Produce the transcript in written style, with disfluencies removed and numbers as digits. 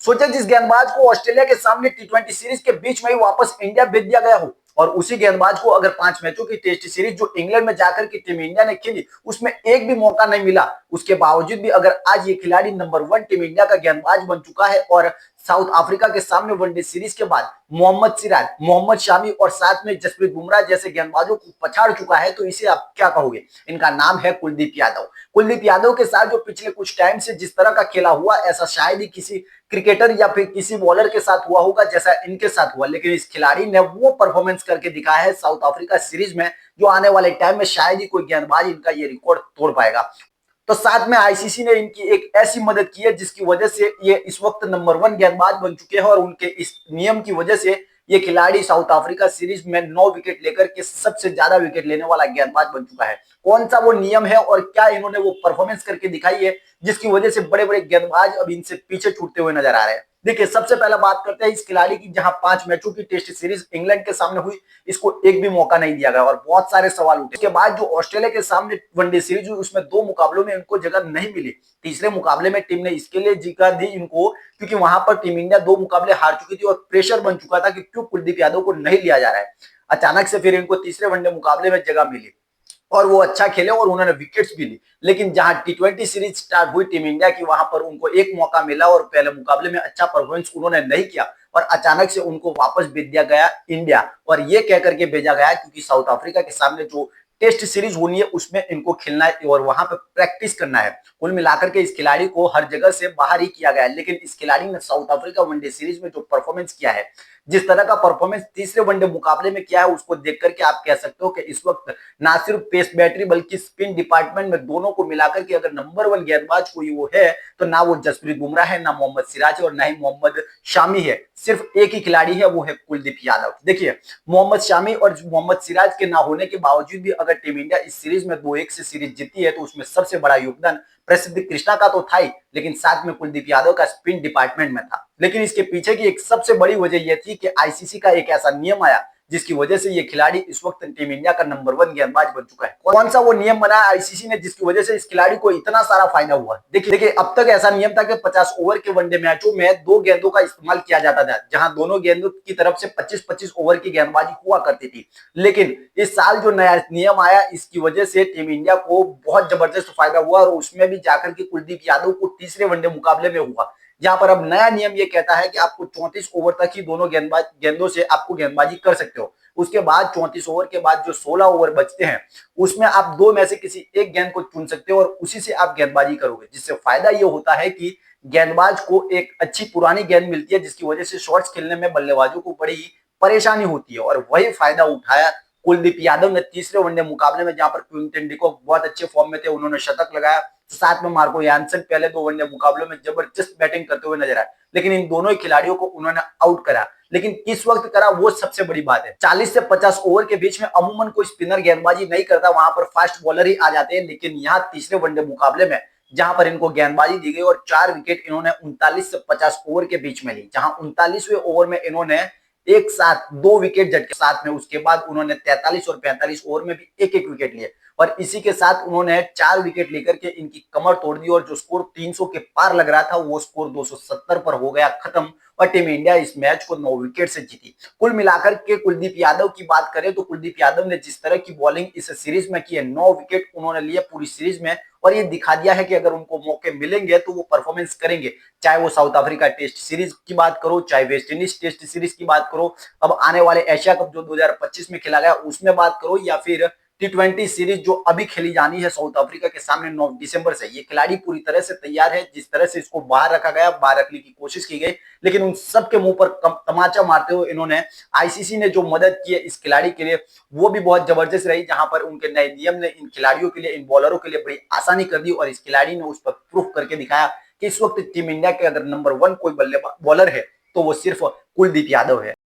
सोचा जिस गेंदबाज को ऑस्ट्रेलिया के सामने टी20 सीरीज के बीच में ही वापस इंडिया भेज दिया गया हो, और उसी गेंदबाज को अगर 5 मैचों की टेस्ट सीरीज जो इंग्लैंड में जाकर के टीम इंडिया ने खेली उसमें एक भी मौका नहीं मिला, उसके बावजूद भी अगर आज ये खिलाड़ी नंबर 1 टीम इंडिया का गेंदबाज बन चुका है और साउथ अफ्रीका के सामने वनडे सीरीज के बाद मोहम्मद सिराज, मोहम्मद शामी और साथ में जसप्रीत बुमराह जैसे गेंदबाजों को पछाड़ चुका है, तो इसे आप क्या कहोगे? इनका नाम है कुलदीप यादव। कुलदीप यादव के साथ जो पिछले कुछ टाइम से जिस तरह का खेला हुआ, ऐसा शायद ही किसी क्रिकेटर या फिर किसी बॉलर के साथ हुआ होगा जैसा इनके साथ हुआ, लेकिन इस खिलाड़ी ने वो परफॉर्मेंस करके दिखाया है साउथ अफ्रीका सीरीज में जो आने वाले टाइम में शायद ही कोई गेंदबाज इनका ये रिकॉर्ड तोड़ पाएगा। तो साथ में आईसीसी ने इनकी एक ऐसी मदद की है जिसकी वजह से ये इस वक्त नंबर 1 गेंदबाज बन चुके हैं, और उनके इस नियम की वजह से ये खिलाड़ी साउथ अफ्रीका सीरीज में 9 विकेट लेकर के सबसे ज्यादा विकेट लेने वाला गेंदबाज बन चुका है। कौन सा वो नियम है और क्या इन्होंने वो परफॉर्मेंस करके दिखाई है जिसकी वजह से बड़े बड़े गेंदबाज अब इनसे पीछे छूटते हुए नजर आ रहे हैं? देखिए, सबसे पहले बात करते हैं इस खिलाड़ी की, जहां 5 मैचों की टेस्ट सीरीज इंग्लैंड के सामने हुई, इसको एक भी मौका नहीं दिया गया और बहुत सारे सवाल उठे। इसके बाद जो ऑस्ट्रेलिया के सामने वनडे सीरीज हुई उसमें 2 मुकाबलों में इनको जगह नहीं मिली। तीसरे मुकाबले में टीम ने इसके लिए जगह दी इनको क्योंकि वहां पर टीम इंडिया 2 मुकाबले हार चुकी थी और प्रेशर बन चुका था कि क्यों कुलदीप यादव को नहीं लिया जा रहा है। अचानक से फिर इनको तीसरे वनडे मुकाबले में जगह मिली और वो अच्छा खेले और उन्होंने विकेट्स भी ली, लेकिन जहां टी20 सीरीज स्टार्ट हुई टीम इंडिया की, वहां पर उनको एक मौका मिला और पहले मुकाबले में अच्छा परफॉर्मेंस उन्होंने नहीं किया और अचानक से उनको वापस भेज दिया गया इंडिया, और ये कह करके भेजा गया क्योंकि साउथ अफ्रीका के सामने जो टेस्ट सीरीज होनी है उसमें इनको खेलना है और वहां पर प्रैक्टिस करना है। कुल मिलाकर के इस खिलाड़ी को हर जगह से बाहर ही किया गया है, लेकिन इस खिलाड़ी ने साउथ अफ्रीका वनडे सीरीज में जो परफॉर्मेंस किया है, जिस तरह का परफॉर्मेंस तीसरे वनडे मुकाबले में किया है, उसको देख करके आप कह सकते हो कि इस वक्त ना सिर्फ पेस बैटरी बल्कि स्पिन डिपार्टमेंट में दोनों को मिलाकर के अगर नंबर 1 गेंदबाज कोई वो है तो ना वो जसप्रीत बुमराह है, ना मोहम्मद सिराज है और ना ही मोहम्मद शामी है। सिर्फ एक ही खिलाड़ी है, वो है कुलदीप यादव। देखिए, मोहम्मद शामी और मोहम्मद सिराज के ना होने के बावजूद भी अगर टीम इंडिया इस सीरीज में 2-1 से सीरीज जीती है तो उसमें सबसे बड़ा योगदान प्रसिद्ध कृष्णा का तो था ही, लेकिन साथ में कुलदीप यादव का स्पिन डिपार्टमेंट में था। लेकिन इसके पीछे की एक सबसे बड़ी वजह यह थी कि आईसीसी का एक ऐसा नियम आया जिसकी वजह से ये खिलाड़ी इस वक्त टीम इंडिया का नंबर 1 गेंदबाज बन चुका है। कौन सा वो नियम बनाया आईसीसी ने जिसकी वजह से इस खिलाड़ी को इतना सारा फायदा हुआ? देखिए, अब तक ऐसा नियम था कि 50 ओवर के वनडे मैचों में 2 गेंदों का इस्तेमाल किया जाता था, जहां दोनों गेंदों की तरफ से 25-25 ओवर की गेंदबाजी हुआ करती थी। लेकिन इस साल जो नया नियम आया इसकी वजह से टीम इंडिया को बहुत जबरदस्त फायदा हुआ और उसमें भी जाकर के कुलदीप यादव को तीसरे वनडे मुकाबले में हुआ, जहां पर अब नया नियम ये कहता है कि आपको 34 ओवर तक ही दोनों गेंदों से आपको गेंदबाजी कर सकते हो। उसके बाद 34 ओवर के बाद जो 16 ओवर बचते हैं उसमें आप 2 में से किसी एक गेंद को चुन सकते हो और उसी से आप गेंदबाजी करोगे, जिससे फायदा ये होता है कि गेंदबाज को एक अच्छी पुरानी गेंद मिलती है जिसकी वजह से शॉट्स खेलने में बल्लेबाजों को बड़ी परेशानी होती है, और वही फायदा उठाया कुलदीप यादव ने तीसरे वनडे मुकाबले में, जहां पर क्विंटन डिकॉक बहुत अच्छे फॉर्म में थे, उन्होंने शतक लगाया। साथ में मार्को यानसन पहले 2 वनडे मुकाबलों में जबरदस्त बैटिंग करते हुए नजर आए, लेकिन इन दोनों ही खिलाड़ियों को उन्होंने आउट करा। लेकिन किस वक्त करा वो सबसे बड़ी बात है। 40 से 50 ओवर के बीच में अमूमन कोई स्पिनर गेंदबाजी नहीं करता, वहां पर फास्ट बॉलर ही आ जाते हैं, लेकिन यहाँ तीसरे वनडे मुकाबले में जहां पर इनको गेंदबाजी दी गई और 4 विकेट इन्होंने 39 से 50 ओवर के बीच में ली, जहां 39वें ओवर में इन्होंने एक साथ 2 विकेट झटके, साथ में उसके बाद उन्होंने 43 और 45 ओवर में भी एक एक विकेट लिए और इसी के साथ उन्होंने 4 विकेट लेकर के इनकी कमर तोड़ दी और जो स्कोर 300 के पार लग रहा था वो स्कोर 270 पर हो गया खत्म और टीम इंडिया इस मैच को 9 विकेट से जीती। कुल मिलाकर के कुलदीप यादव की बात करें तो कुलदीप यादव ने जिस तरह की बॉलिंग इस सीरीज में की है, 9 विकेट उन्होंने लिए पूरी सीरीज में, और ये दिखा दिया है कि अगर उनको मौके मिलेंगे तो वो परफॉर्मेंस करेंगे। चाहे वो साउथ अफ्रीका टेस्ट सीरीज की बात करो, चाहे वेस्ट इंडीज टेस्ट सीरीज की बात करो, अब आने वाले एशिया कप जो 2025 में खेला गया उसमें बात करो, या फिर टी20 सीरीज जो अभी खेली जानी है साउथ अफ्रीका के सामने 9 दिसंबर से, ये खिलाड़ी पूरी तरह से तैयार है। जिस तरह से इसको बाहर रखा गया, बाहर रखने की कोशिश की गई, लेकिन उन सब के मुंह पर तमाचा मारते हुए इन्होंने आईसीसी ने जो मदद की है इस खिलाड़ी के लिए वो भी बहुत जबरदस्त रही, जहां पर उनके नए नियम ने इन खिलाड़ियों के लिए, इन बॉलरों के लिए बड़ी आसानी कर दी और इस खिलाड़ी ने उस पर प्रूफ करके दिखाया कि इस वक्त टीम इंडिया के अगर नंबर 1 कोई बॉलर है तो वो सिर्फ कुलदीप यादव है।